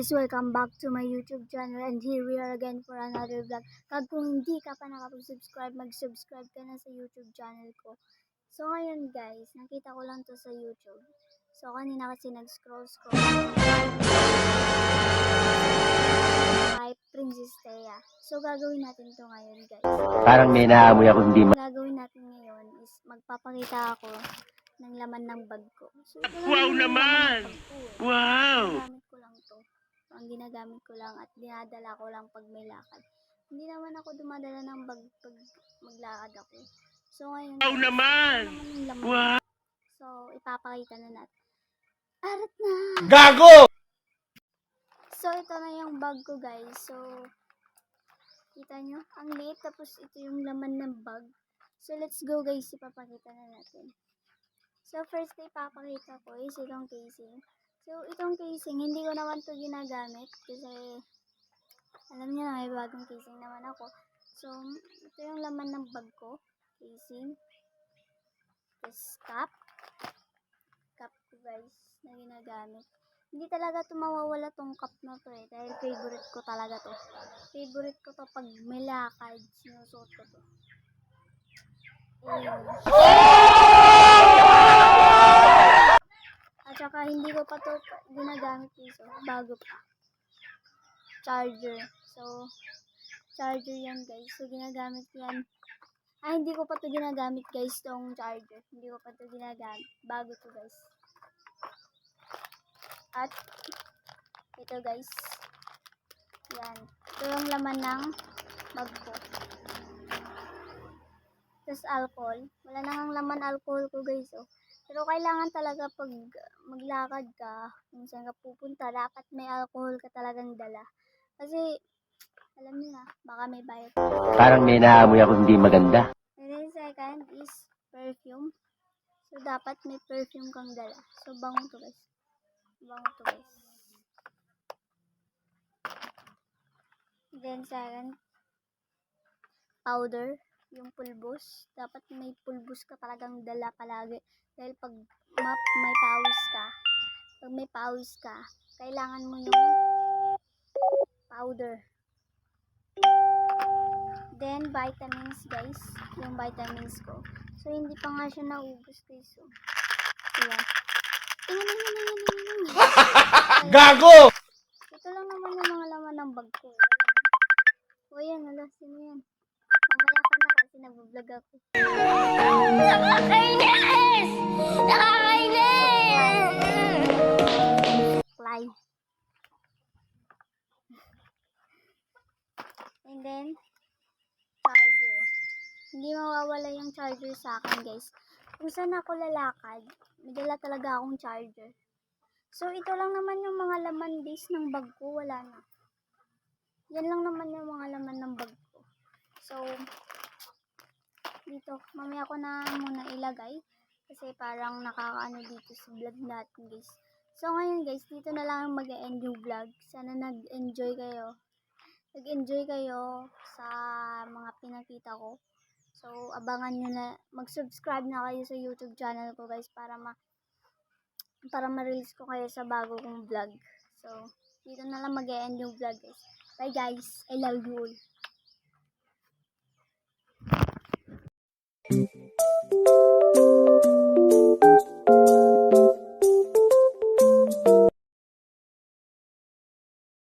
guys, welcome back to my YouTube channel and here we are again for another vlog. Kung hindi ka pa nakapag-subscribe, mag-subscribe ka na sa YouTube channel ko. So ngayon guys, nakita ko lang to sa YouTube. So kanina kasi nag-scroll kay Princess Thea. So gagawin natin to ngayon guys. Parang may naamoy ako hindi Gagawin natin ngayon is magpapakita ako ng laman ng bag ko. So, wow naman! Wow! Ginagamit ko lang to. So, ang ginagamit ko lang at dinadala ko lang pag may lakad. Hindi naman ako dumadala ng bag pag maglakad ako. So ngayon, Wow naman! Wow! So ipapakita na natin. Arat na! Gago! So ito na yung bag ko guys. So kita nyo, ang liit tapos ito yung laman ng bag. So let's go guys, ipapakita na natin. So first na ipapakita ko is itong casing. So itong casing, hindi ko naman to ginagamit kasi alam niyo na may bagong casing naman ako. So ito yung laman ng bag ko, casing. Tapos cap ko guys na ginagamit. Hindi talaga to mawawala tong cup na to eh, dahil favorite ko talaga to. Favorite ko to pag may lakad, sinusuot ko to. At saka hindi ko pa to ginagamit dito, bago pa. Charger. So, charger yan guys. So, ginagamit yan. Hindi ko pa to ginagamit guys, tong charger. Hindi ko pa to ginagamit. Bago to guys. At, ito guys. Yan. Ito yung laman ng bag ko. Tapos alcohol. Wala nang laman alcohol ko guys. Oh. Pero kailangan talaga pag maglakad ka, kung saan ka pupunta, dapat may alcohol ka talagang dala. Kasi, alam niyo na, baka may bayad. Parang may naamoy ako hindi maganda. And then second is perfume. So, dapat may perfume kang dala. So, bango to guys. Bango to guys. Then second, powder. Yung pulbos. Dapat may pulbos ka talagang dala palagi. Dahil pag may pawis ka, kailangan mo yung powder. Then, vitamins guys. Yung vitamins ko. So, hindi pa nga siya naubos guys. So, ayan. Gago! Ito lang naman yung mga laman ng bag ko. O yan, alas, sino yan? Mamaya ka na kasi nag-vlog ako. Nakakainis! Nakakainis! Fly. And then, charger. Hindi mawawala yung charger sa akin guys. Kung saan ako lalakad, may dala talaga akong charger. So, ito lang naman yung mga laman base ng bag ko. Wala na. Yan lang naman yung mga laman ng bag ko. So, dito, mamaya ko na muna ilagay. Kasi parang nakakaano dito sa vlog natin guys. So, ngayon guys, dito na lang mag-e-end yung vlog. Sana nag-enjoy kayo. Nag-enjoy kayo sa mga pinakita ko. So, abangan nyo na, mag-subscribe na kayo sa YouTube channel ko guys para ma-release ko kayo sa bago kong vlog. So, dito na lang mag-e-end yung vlog guys. Bye guys, I love you all.